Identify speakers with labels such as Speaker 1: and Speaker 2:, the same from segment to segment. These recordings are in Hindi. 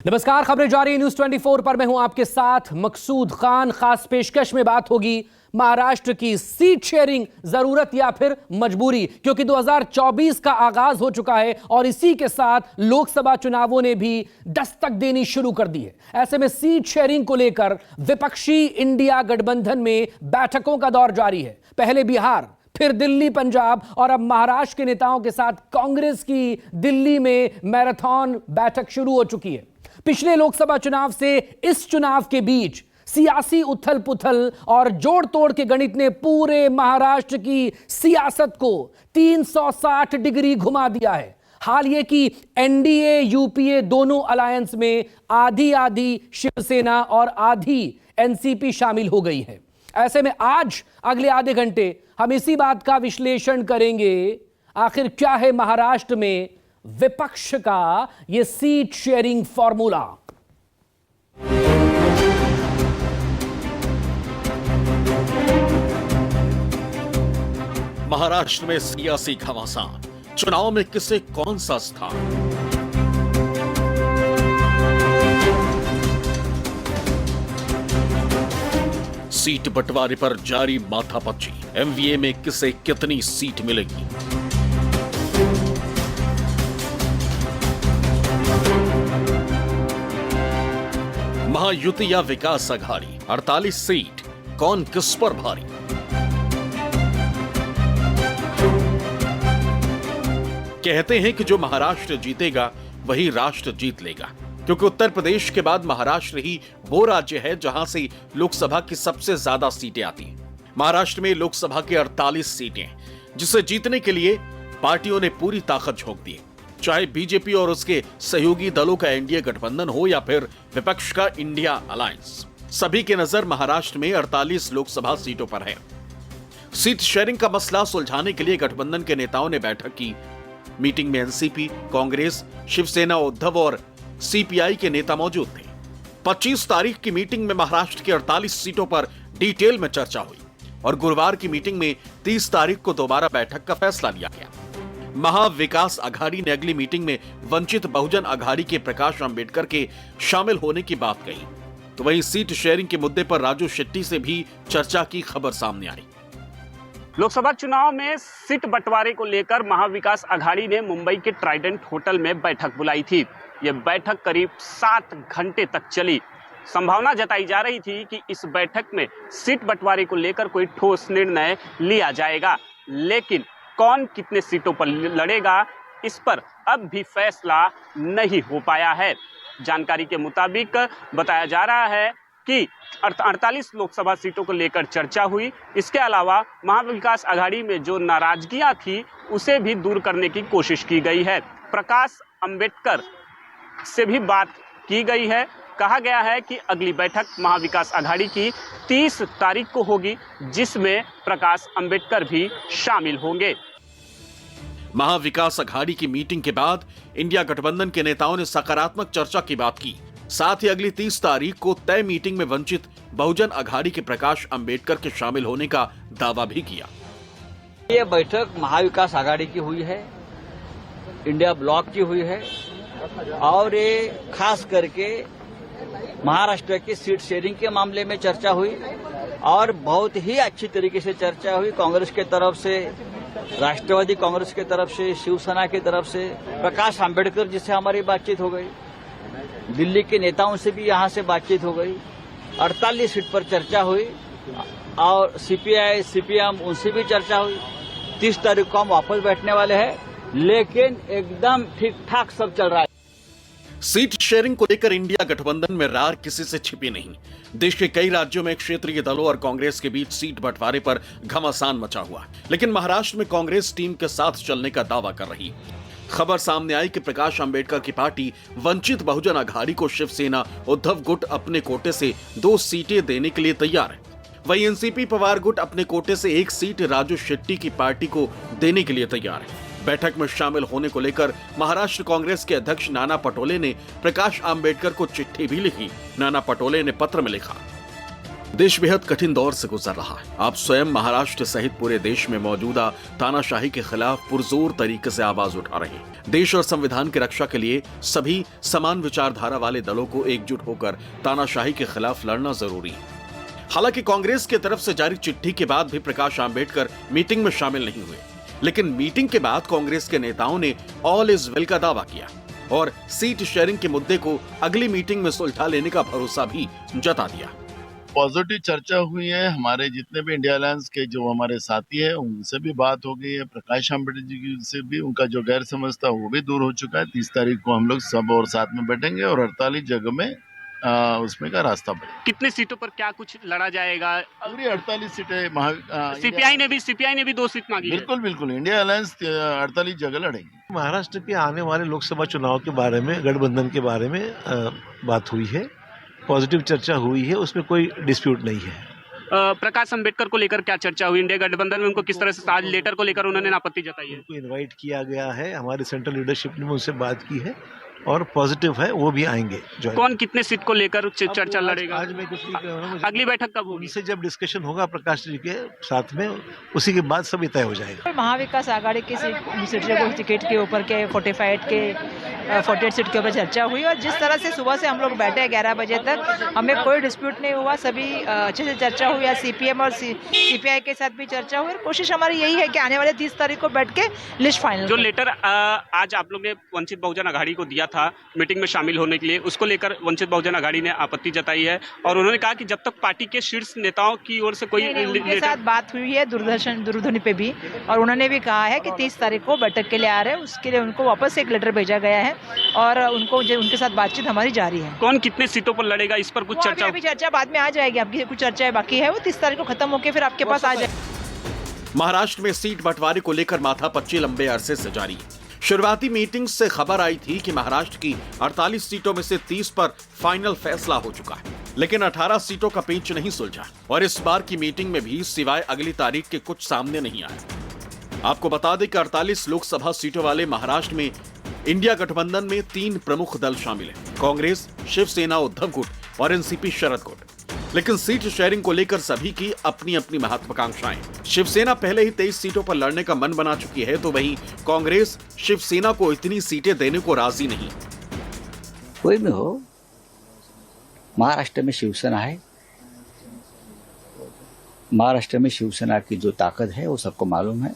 Speaker 1: नमस्कार, खबरें जारी न्यूज 24 पर मैं हूं आपके साथ मकसूद खान। खास पेशकश में बात होगी महाराष्ट्र की सीट शेयरिंग, जरूरत या फिर मजबूरी, क्योंकि 2024 का आगाज हो चुका है और इसी के साथ लोकसभा चुनावों ने भी दस्तक देनी शुरू कर दी है। ऐसे में सीट शेयरिंग को लेकर विपक्षी इंडिया गठबंधन में बैठकों का दौर जारी है। पहले बिहार, फिर दिल्ली, पंजाब और अब महाराष्ट्र के नेताओं के साथ कांग्रेस की दिल्ली में मैराथन बैठक शुरू हो चुकी है। पिछले लोकसभा चुनाव से इस चुनाव के बीच सियासी उथल पुथल और जोड़ तोड़ के गणित ने पूरे महाराष्ट्र की सियासत को 360 डिग्री घुमा दिया है। हाल ये कि एनडीए यूपीए दोनों अलायंस में आधी आधी शिवसेना और आधी एनसीपी शामिल हो गई है। ऐसे में आज अगले आधे घंटे हम इसी बात का विश्लेषण करेंगे, आखिर क्या है महाराष्ट्र में विपक्ष का यह सीट शेयरिंग फॉर्मूला।
Speaker 2: महाराष्ट्र में सियासी घमासान, चुनाव में किसे कौन सा स्थान। सीट बंटवारे पर जारी माथापच्ची, एमवीए में किसे कितनी सीट मिलेगी। महायुति या विकास आघाड़ी, 48 सीट, कौन किस पर भारी। कहते हैं कि जो महाराष्ट्र जीतेगा वही राष्ट्र जीत लेगा, क्योंकि उत्तर प्रदेश के बाद महाराष्ट्र ही वो राज्य है जहां से लोकसभा की सबसे ज्यादा सीटें आती हैं। महाराष्ट्र में लोकसभा की 48 सीटें, जिसे जीतने के लिए पार्टियों ने पूरी ताकत झोंक दी। चाहे बीजेपी और उसके सहयोगी दलों का एनडीए गठबंधन हो या फिर विपक्ष का इंडिया अलायंस, सभी की नजर महाराष्ट्र में 48 लोकसभा सीटों पर है। सीट शेयरिंग का मसला सुलझाने के लिए गठबंधन के नेताओं ने बैठक की। मीटिंग में एनसीपी, कांग्रेस, शिवसेना, उद्धव और सीपीआई के नेता मौजूद थे। 25 तारीख की मीटिंग में महाराष्ट्र की 48 सीटों पर डिटेल में चर्चा हुई और गुरुवार की मीटिंग में 30 तारीख को दोबारा बैठक का फैसला लिया गया। महाविकास आघाड़ी ने अगली मीटिंग में वंचित बहुजन आघाड़ी के प्रकाश अंबेडकर के शामिल होने की बात कही। तो वहीं सीट शेयरिंग के मुद्दे पर राजू शेट्टी से भी चर्चा की खबर सामने आई।
Speaker 3: लोकसभा चुनाव में सीट बंटवारे को लेकर महाविकास आघाड़ी ने मुंबई के ट्राइडेंट होटल में बैठक बुलाई थी। यह बैठक करीब 7 घंटे तक चली। संभावना जताई जा रही थी कि इस बैठक में सीट बंटवारे को लेकर कोई ठोस निर्णय लिया जाएगा, लेकिन कौन कितने सीटों पर लड़ेगा, इस पर अब भी फैसला नहीं हो पाया है। जानकारी के मुताबिक बताया जा रहा है कि 48 लोकसभा सीटों को लेकर चर्चा हुई। इसके अलावा महाविकास आघाड़ी में जो नाराजगियां थी उसे भी दूर करने की कोशिश की गई है। प्रकाश अंबेडकर से भी बात की गई है। कहा गया है कि अगली बैठक महाविकास आघाड़ी की 30 तारीख को होगी, जिसमें प्रकाश अंबेडकर भी शामिल होंगे।
Speaker 2: महाविकास आघाड़ी की मीटिंग के बाद इंडिया गठबंधन के नेताओं ने सकारात्मक चर्चा की बात की। साथ ही अगली 30 तारीख को तय मीटिंग में वंचित बहुजन आघाड़ी के प्रकाश अंबेडकर के शामिल होने का दावा भी किया।
Speaker 4: ये बैठक महाविकास आघाड़ी की हुई है, इंडिया ब्लॉक की हुई है और ये खास करके महाराष्ट्र की सीट शेयरिंग के मामले में चर्चा हुई और बहुत ही अच्छी तरीके से चर्चा हुई। कांग्रेस के तरफ से, राष्ट्रवादी कांग्रेस के तरफ से, शिवसेना की तरफ से, प्रकाश अंबेडकर जी से हमारी बातचीत हो गई, दिल्ली के नेताओं से भी यहां से बातचीत हो गई। 48 सीट पर चर्चा हुई और सीपीआई, सीपीएम, उनसे भी चर्चा हुई। 30 तारीख को हम वापस बैठने वाले हैं, लेकिन एकदम ठीक ठाक सब चल रहा है।
Speaker 2: सीट शेयरिंग को लेकर इंडिया गठबंधन में रार किसी से छिपी नहीं। देश के कई राज्यों में क्षेत्रीय दलों और कांग्रेस के बीच सीट बंटवारे पर घमासान मचा हुआ, लेकिन महाराष्ट्र में कांग्रेस टीम के साथ चलने का दावा कर रही। खबर सामने आई कि प्रकाश अंबेडकर की पार्टी वंचित बहुजन आघाड़ी को शिवसेना उद्धव गुट अपने कोटे से 2 सीटें देने के लिए तैयार है। वहीं एनसीपी पवार गुट अपने कोटे से 1 सीट राजू शेट्टी की पार्टी को देने के लिए तैयार है। बैठक में शामिल होने को लेकर महाराष्ट्र कांग्रेस के अध्यक्ष नाना पटोले ने प्रकाश अंबेडकर को चिट्ठी भी लिखी। नाना पटोले ने पत्र में लिखा, देश बेहद कठिन दौर से गुजर रहा है। आप स्वयं महाराष्ट्र सहित पूरे देश में मौजूदा तानाशाही के खिलाफ पुरजोर तरीके से आवाज उठा रहे हैं। देश और संविधान की रक्षा के लिए सभी समान विचारधारा वाले दलों को एकजुट होकर तानाशाही के खिलाफ लड़ना जरूरी है। हालांकि कांग्रेस की तरफ से जारी चिट्ठी के बाद भी प्रकाश आंबेडकर मीटिंग में शामिल नहीं हुए, लेकिन मीटिंग के बाद कांग्रेस के नेताओं ने ऑल इज वेल का दावा किया और सीट शेयरिंग के मुद्दे को अगली मीटिंग में सुलझा लेने का भरोसा भी जता दिया।
Speaker 5: पॉजिटिव चर्चा हुई है। हमारे जितने भी इंडिया अलायंस के जो हमारे साथी है उनसे भी बात हो गई है। प्रकाश आंबेडकर जी से भी उनका जो गैर समझ था वो भी दूर हो चुका है। 30 तारीख को हम लोग सब और साथ में बैठेंगे और 48 जगह में उसमें का रास्ता बनेगा।
Speaker 3: कितने सीटों पर क्या कुछ लड़ा जाएगा?
Speaker 5: पूरी 48 सीटें
Speaker 3: सीपीआई ने भी 2 सीट मांगी है।
Speaker 5: बिल्कुल इंडिया अलायंस 48 जगह लड़ेगी।
Speaker 6: महाराष्ट्र के आने वाले लोकसभा चुनाव के बारे में, गठबंधन के बारे में बात हुई है, पॉजिटिव चर्चा हुई है, उसमें कोई डिस्प्यूट नहीं है।
Speaker 3: प्रकाश अंबेडकर को लेकर क्या चर्चा हुई? इंडिया गठबंधन में उनको किस तरह से आज लेटर को लेकर उन्होंने आपत्ति जताई है?
Speaker 6: उनको इनवाइट किया गया है, हमारी सेंट्रल लीडरशिप ने उनसे बात की है और पॉजिटिव है, वो भी आएंगे।
Speaker 3: कौन कितने सीट को लेकर चर्चा लड़ेगा?
Speaker 6: आज मैं कुछ नहीं कह रहा हूं।
Speaker 3: अगली बैठक कब होगी?
Speaker 6: उनसे जब डिस्कशन होगा प्रकाश जी के साथ में, उसी के बाद सभी तय हो जाएगा।
Speaker 7: महाविकास आघाड़ी की सीट टिकट के ऊपर के 48 सीट के ऊपर चर्चा हुई और जिस तरह से सुबह से हम लोग बैठे 11 बजे तक, हमें कोई डिस्प्यूट नहीं हुआ। सभी अच्छे से चर्चा हुई। सीपीएम और सीपीआई के साथ भी चर्चा हुई। कोशिश हमारी यही है कि आने वाले 30 तारीख को बैठ के लिस्ट फाइनल।
Speaker 3: जो लेटर आज आप लोग ने वंचित बहुजन आघाड़ी को दिया था मीटिंग में शामिल होने के लिए, उसको लेकर वंचित बहुजन आघाड़ी ने आपत्ति जताई है और उन्होंने कहा कि जब तक पार्टी के शीर्ष नेताओं की ओर से कोई
Speaker 7: उनके साथ बात हुई है दूरध्वनि पे भी, और उन्होंने भी कहा है कि 30 तारीख को बैठक के लिए आ रहे हैं। उसके लिए उनको वापस एक लेटर भेजा गया है और उनके साथ बातचीत हमारी जारी है।
Speaker 3: कौन कितने सीटों पर लड़ेगा इस पर कुछ चर्चा?
Speaker 7: अभी चर्चा बाद में आ जाएगी। आपकी कुछ चर्चा बाकी है, वो 30 तारीख को खत्म होकर फिर आपके पास आ जाएगी।
Speaker 2: महाराष्ट्र में सीट बंटवारे को लेकर माथापच्ची लंबे अरसे से जारी है। शुरुआती मीटिंग से खबर आई थी कि महाराष्ट्र की 48 सीटों में से 30 पर फाइनल फैसला हो चुका है, लेकिन 18 सीटों का पेच नहीं सुलझा और इस बार की मीटिंग में भी सिवाय अगली तारीख के कुछ सामने नहीं आया। आपको बता दें कि 48 लोकसभा सीटों वाले महाराष्ट्र में इंडिया गठबंधन में 3 प्रमुख दल शामिल हैं: कांग्रेस, शिवसेना उद्धव गुट और एनसीपी शरद गुट। लेकिन सीट शेयरिंग को लेकर सभी की अपनी अपनी महत्वाकांक्षाएं। शिवसेना पहले ही 23 सीटों पर लड़ने का मन बना चुकी है, तो वहीं कांग्रेस शिवसेना को इतनी सीटें देने को राजी नहीं।
Speaker 4: कोई भी हो, महाराष्ट्र में शिवसेना है। महाराष्ट्र में शिवसेना की जो ताकत है वो सबको मालूम है।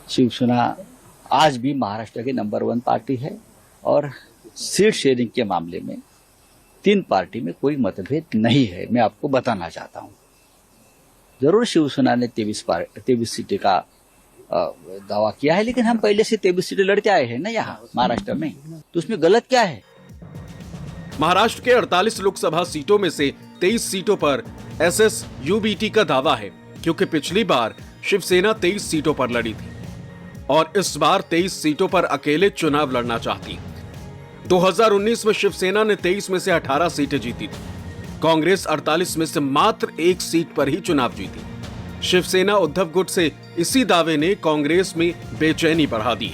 Speaker 4: शिवसेना आज भी महाराष्ट्र की नंबर 1 पार्टी है और सीट शेयरिंग के मामले में 3 पार्टी में कोई मतभेद नहीं है। मैं आपको बताना चाहता हूं, जरूर शिवसेना ने 23 सीटें का दावा किया है, लेकिन हम पहले से 23 सीटें लड़ते आए हैं ना यहाँ महाराष्ट्र में, तो उसमें गलत क्या है?
Speaker 2: महाराष्ट्र के 48 लोकसभा सीटों में से 23 सीटों पर SSUBT का दावा है, क्योंकि पिछली बार शिवसेना 23 सीटों पर लड़ी थी और इस बार 23 सीटों पर अकेले चुनाव लड़ना चाहती। 2019 में शिवसेना ने 23 में से 18 सीटें जीती थी। कांग्रेस 48 में से मात्र 1 सीट पर ही चुनाव जीती। शिवसेना उद्धव गुट से इसी दावे ने कांग्रेस में बेचैनी बढ़ा दी।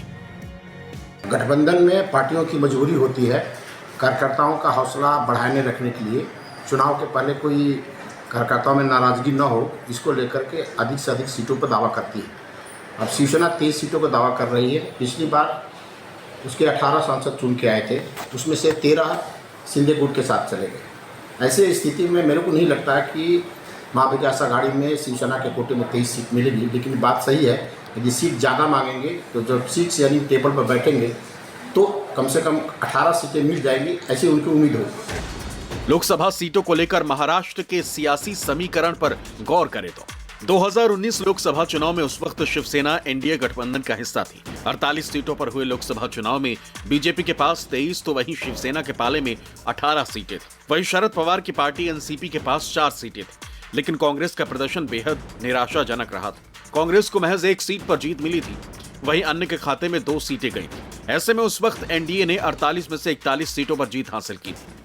Speaker 8: गठबंधन में पार्टियों की मजबूरी होती है कार्यकर्ताओं का हौसला बढ़ाने रखने के लिए, चुनाव के पहले कोई कार्यकर्ताओं में नाराजगी न हो, इसको लेकर के अधिक से अधिक सीटों पर दावा करती है। अब शिवसेना 23 सीटों पर दावा कर रही है। पिछली बार उसके 18 सांसद चुन के आए थे, उसमें से 13 शिंदे गुट के साथ चले गए। ऐसे स्थिति में मेरे को नहीं लगता कि महाविकास आघाड़ी में शिवसेना के कोटे में 23 सीट मिलेगी, लेकिन बात सही है, यदि सीट ज़्यादा मांगेंगे तो जब सीट शेयरिंग टेबल पर बैठेंगे तो कम से कम 18 सीटें मिल जाएंगी, ऐसी उनकी उम्मीद होगी।
Speaker 2: लोकसभा सीटों को लेकर महाराष्ट्र के सियासी समीकरण पर गौर करें तो 2019 लोकसभा चुनाव में उस वक्त शिवसेना एनडीए गठबंधन का हिस्सा थी। 48 सीटों पर हुए लोकसभा चुनाव में बीजेपी के पास 23 तो वहीं शिवसेना के पाले में 18 सीटें थी। वहीं शरद पवार की पार्टी एनसीपी के पास 4 सीटें थी। लेकिन कांग्रेस का प्रदर्शन बेहद निराशाजनक रहा था। कांग्रेस को महज 1 सीट पर जीत मिली थी, वहीं अन्य के खाते में 2 सीटें गई थी। ऐसे में उस वक्त एनडीए ने 48 में से 41 सीटों पर जीत हासिल की थी।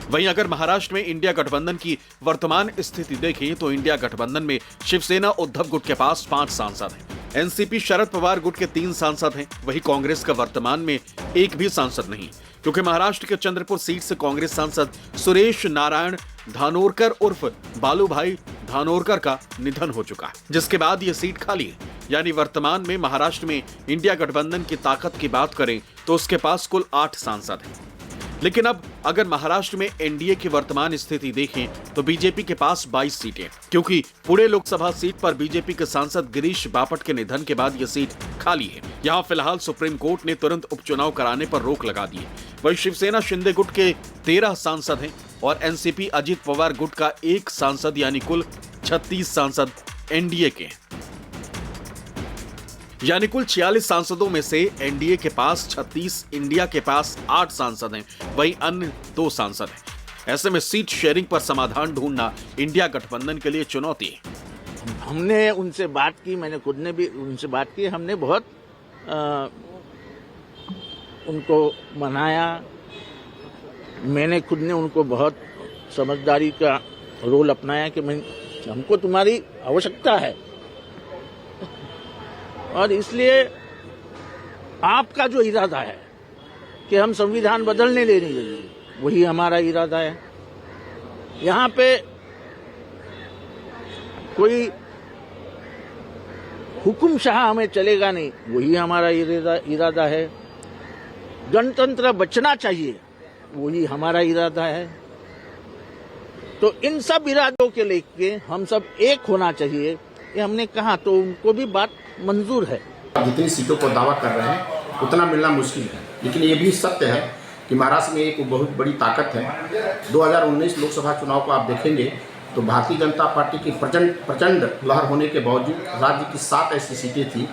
Speaker 2: वहीं अगर महाराष्ट्र में इंडिया गठबंधन की वर्तमान स्थिति देखें तो इंडिया गठबंधन में शिवसेना उद्धव गुट के पास 5 सांसद हैं, एनसीपी शरद पवार गुट के 3 सांसद हैं, वहीं कांग्रेस का वर्तमान में एक भी सांसद नहीं। क्योंकि महाराष्ट्र के चंद्रपुर सीट से कांग्रेस सांसद सुरेश नारायण धानोरकर उर्फ बालूभाई धानोरकर का निधन हो चुका है, जिसके बाद यह सीट खाली है। यानी वर्तमान में महाराष्ट्र में इंडिया गठबंधन की ताकत की बात करें तो उसके पास कुल 8 सांसद हैं। लेकिन अब अगर महाराष्ट्र में एनडीए की वर्तमान स्थिति देखें तो बीजेपी के पास 22 सीटें, क्योंकि पुणे लोकसभा सीट पर बीजेपी के सांसद गिरीश बापट के निधन के बाद यह सीट खाली है। यहां फिलहाल सुप्रीम कोर्ट ने तुरंत उपचुनाव कराने पर रोक लगा दी है। वहीं शिवसेना शिंदे गुट के 13 सांसद हैं और एनसीपी अजित पवार गुट का 1 सांसद, यानी कुल 36 सांसद एनडीए के हैं। यानी कुल 46 सांसदों में से एनडीए के पास 36, इंडिया के पास 8 सांसद हैं, वहीं अन्य 2 सांसद हैं। ऐसे में सीट शेयरिंग पर समाधान ढूंढना इंडिया गठबंधन के लिए चुनौती है।
Speaker 9: हमने उनसे बात की, मैंने खुद ने भी उनसे बात की, हमने बहुत उनको मनाया। मैंने खुद ने उनको बहुत समझदारी का रोल अपनाया कि हमको तुम्हारी आवश्यकता है और इसलिए आपका जो इरादा है कि हम संविधान बदलने लेने लगे, वही हमारा इरादा है। यहाँ पे कोई हुकुमशाह हमें चलेगा नहीं, वही हमारा इरादा है। गणतंत्र बचना चाहिए, वही हमारा इरादा है। तो इन सब इरादों के लेके हम सब एक होना चाहिए, ये हमने कहा, तो उनको भी बात मंजूर है।
Speaker 8: जितनी सीटों को दावा कर रहे हैं उतना मिलना मुश्किल है, लेकिन ये भी सत्य है कि महाराष्ट्र में एक बहुत बड़ी ताकत है। 2019 लोकसभा चुनाव को आप देखेंगे तो भारतीय जनता पार्टी की प्रचंड लहर होने के बावजूद राज्य की 7 ऐसी सीटें थी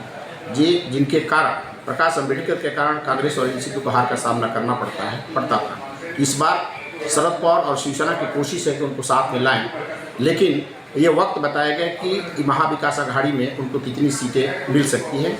Speaker 8: जिनके कारण प्रकाश अम्बेडकर के कारण कांग्रेस और एनसीपी को हार का सामना करना पड़ता था। इस बार शरद पवार और शिवसेना की कोशिश है कि उनको साथ में लाएं, लेकिन ये वक्त बताया गया कि महाविकास आघाड़ी में उनको कितनी सीटें मिल सकती हैं।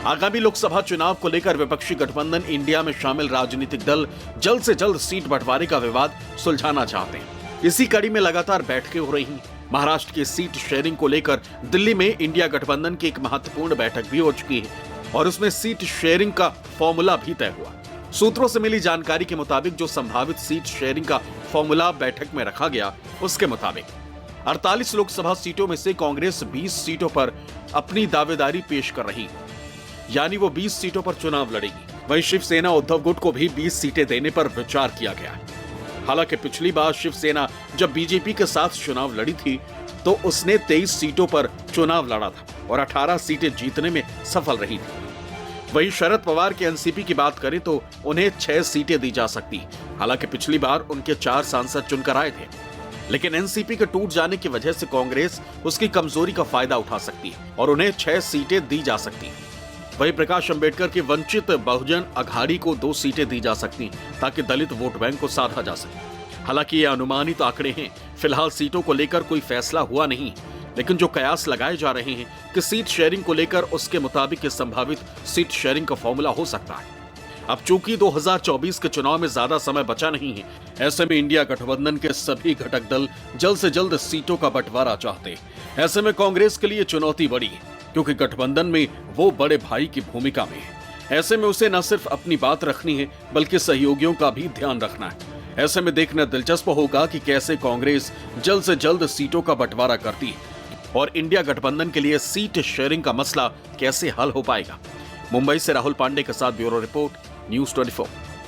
Speaker 2: आगामी लोकसभा चुनाव को लेकर विपक्षी गठबंधन इंडिया में शामिल राजनीतिक दल जल्द से जल्द सीट बंटवारे का विवाद सुलझाना चाहते हैं। इसी कड़ी में लगातार बैठकें हो रही हैं। महाराष्ट्र की सीट शेयरिंग को लेकर दिल्ली में इंडिया गठबंधन की एक महत्वपूर्ण बैठक भी हो चुकी है और उसमें सीट शेयरिंग का फॉर्मूला भी तय हुआ। सूत्रों से मिली जानकारी के मुताबिक जो संभावित सीट शेयरिंग का फॉर्मूला बैठक में रखा गया, उसके मुताबिक 48 लोकसभा सीटों में से कांग्रेस 20 सीटों पर अपनी दावेदारी पेश कर रही, यानी वो 20 सीटों पर चुनाव लड़ेगी। वहीं शिवसेना उद्धव गुट को भी 20 सीटें देने पर विचार किया गया है। हालांकि पिछली बार शिवसेना जब बीजेपी के साथ चुनाव लड़ी थी तो उसने 23 सीटों पर चुनाव लड़ा था और 18 सीटें जीतने में सफल रही थी। वहीं शरद पवार के एनसीपी की बात करें तो उन्हें 6 सीटें दी जा सकती। हालांकि पिछली बार उनके 4 सांसद चुनकर आए थे, लेकिन एनसीपी के टूट जाने की वजह से कांग्रेस उसकी कमजोरी का फायदा उठा सकती है और उन्हें 6 सीटें दी जा सकती। वहीं प्रकाश अंबेडकर की वंचित बहुजन अघाड़ी को 2 सीटें दी जा सकती ताकि दलित वोट बैंक को साधा जा सके। हालांकि ये अनुमानित आंकड़े हैं, फिलहाल सीटों को लेकर कोई फैसला हुआ नहीं, लेकिन जो कयास लगाए जा रहे हैं कि सीट शेयरिंग को लेकर उसके मुताबिक संभावित सीट शेयरिंग का फॉर्मूला हो सकता है। अब चूंकि 2024 के चुनाव में ज्यादा समय बचा नहीं है, ऐसे में इंडिया गठबंधन के सभी घटक दल जल्द से जल्द सीटों का बंटवारा चाहते हैं। ऐसे में कांग्रेस के लिए चुनौती बड़ी है, क्योंकि गठबंधन में वो बड़े भाई की भूमिका में है। ऐसे में उसे न सिर्फ अपनी बात रखनी है, बल्कि सहयोगियों का भी ध्यान रखना है। ऐसे में देखना दिलचस्प होगा कि कैसे कांग्रेस जल्द से जल्द सीटों का बंटवारा करती है और इंडिया गठबंधन के लिए सीट शेयरिंग का मसला कैसे हल हो पाएगा। मुंबई से राहुल पांडे के साथ ब्यूरो रिपोर्ट, न्यूज़ 24।